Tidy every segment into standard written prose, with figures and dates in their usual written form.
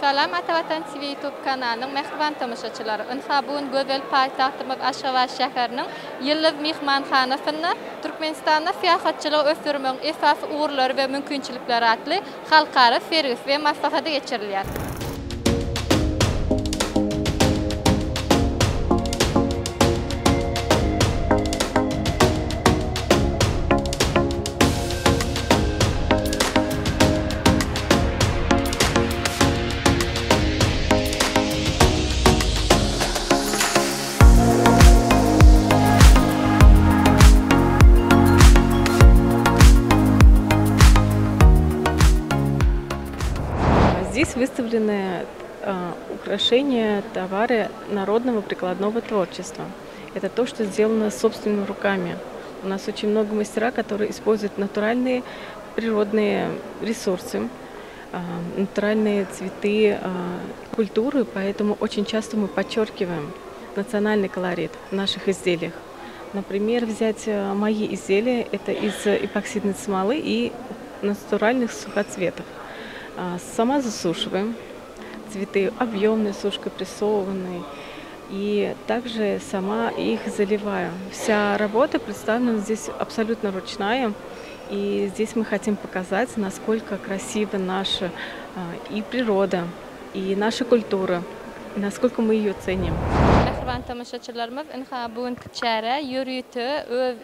Salam Atavatan TV YouTube kanalının mehriban tamaşaçıları. Inhabun Gözel paytahtımız Aşgabat şäheriniň ýyllyk mehmanhanasyna Türkmenistanda syýahatçylyk ösürmüň esas uğurlary we mümkinçilikleri atly halkara servis we maslahaty geçirilýär. Здесь выставлены украшения, товары народного прикладного творчества. Это то, что сделано собственными руками. У нас очень много мастера, которые используют натуральные природные ресурсы, натуральные цветы, культуры, поэтому очень часто мы подчеркиваем национальный колорит в наших изделиях. Например, взять мои изделия, это из эпоксидной смолы и натуральных сухоцветов. Сама засушиваем, цветы объемные, сушкой прессованные, и также сама их заливаю. Вся работа представлена здесь абсолютно ручная, и здесь мы хотим показать, насколько красива наша и природа, и наша культура, и насколько мы ее ценим. Mehriban tamaşaçylarymyz, inhabun kitçäre ýürüýte öz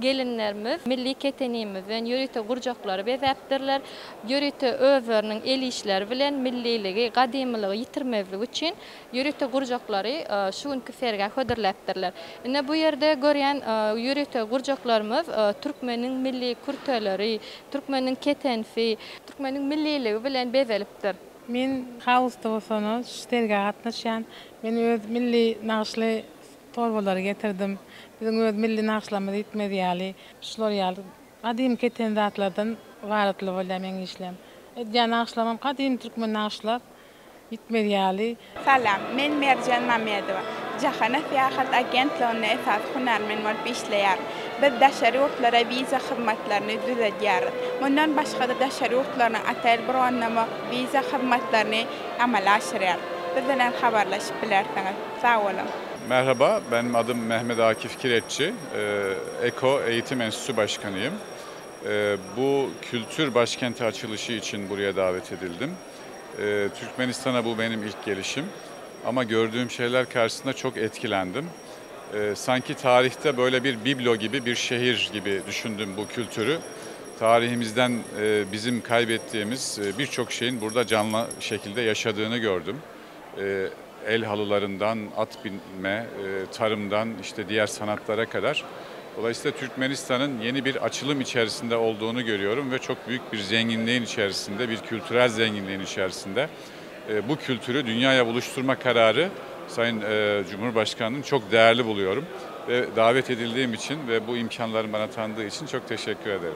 gelinlerimiz milli ketenimiziň ýürüýte gurjaklary bezäpdirler. Ýürüýte özleriniň el işleri bilen milliligi, gadymylygy ýitirmezlik üçin ýürüýte gurjaklary şu günkü serge höderläpdirler. Ine bu ýerde görýän ýürüýte gurjaklarymyz türkmeniň milli kurteleri, türkmeniň ketenfi, türkmeniň milliligi bilen bezelipdir. Men Hausta bolsana şerge gatnaşan, men öz milli naqşly torbalary getirdim. Bizim öz milli naqşlarymyz ýetmedi ýaly, şular ýaly gadym keten zatlardan garatly bolýar men işlem. Edýän naqşlarym gadym türkmen naqşlar ýetmedi ýaly. Salam, men Merjan Mamedowa. Jahana Syýahat Agentligine esas hunarmen bolup işleýär. Biz daşary ýurtlara viza hyzmatlaryny düzedýäris. Mundan başga da daşary ýurtlaryň atal brownnama viza hyzmatlaryny amala aşyrýar. Biz bilen habarlaşyp bilersiňiz. Sağ olun. Merhaba, benim adım Mehmet Akif Kireççi. Eko Eğitim Enstitüsü Başkanıyım. Bu kültür başkenti açılışı için buraya davet edildim. Türkmenistan'a bu benim ilk gelişim. Ama gördüğüm şeyler karşısında çok etkilendim. Sanki tarihte böyle bir biblo gibi, bir şehir gibi düşündüm bu kültürü. Tarihimizden bizim kaybettiğimiz birçok şeyin burada canlı şekilde yaşadığını gördüm. El halılarından, at binme, tarımdan işte diğer sanatlara kadar. Dolayısıyla Türkmenistan'ın yeni bir açılım içerisinde olduğunu görüyorum ve çok büyük bir zenginliğin içerisinde, bir kültürel zenginliğin içerisinde. Bu kültürü dünyaya buluşturma kararı Sayın Cumhurbaşkanı'nın çok değerli buluyorum. Ve davet edildiğim için ve bu imkanların bana tanıdığı için çok teşekkür ederim.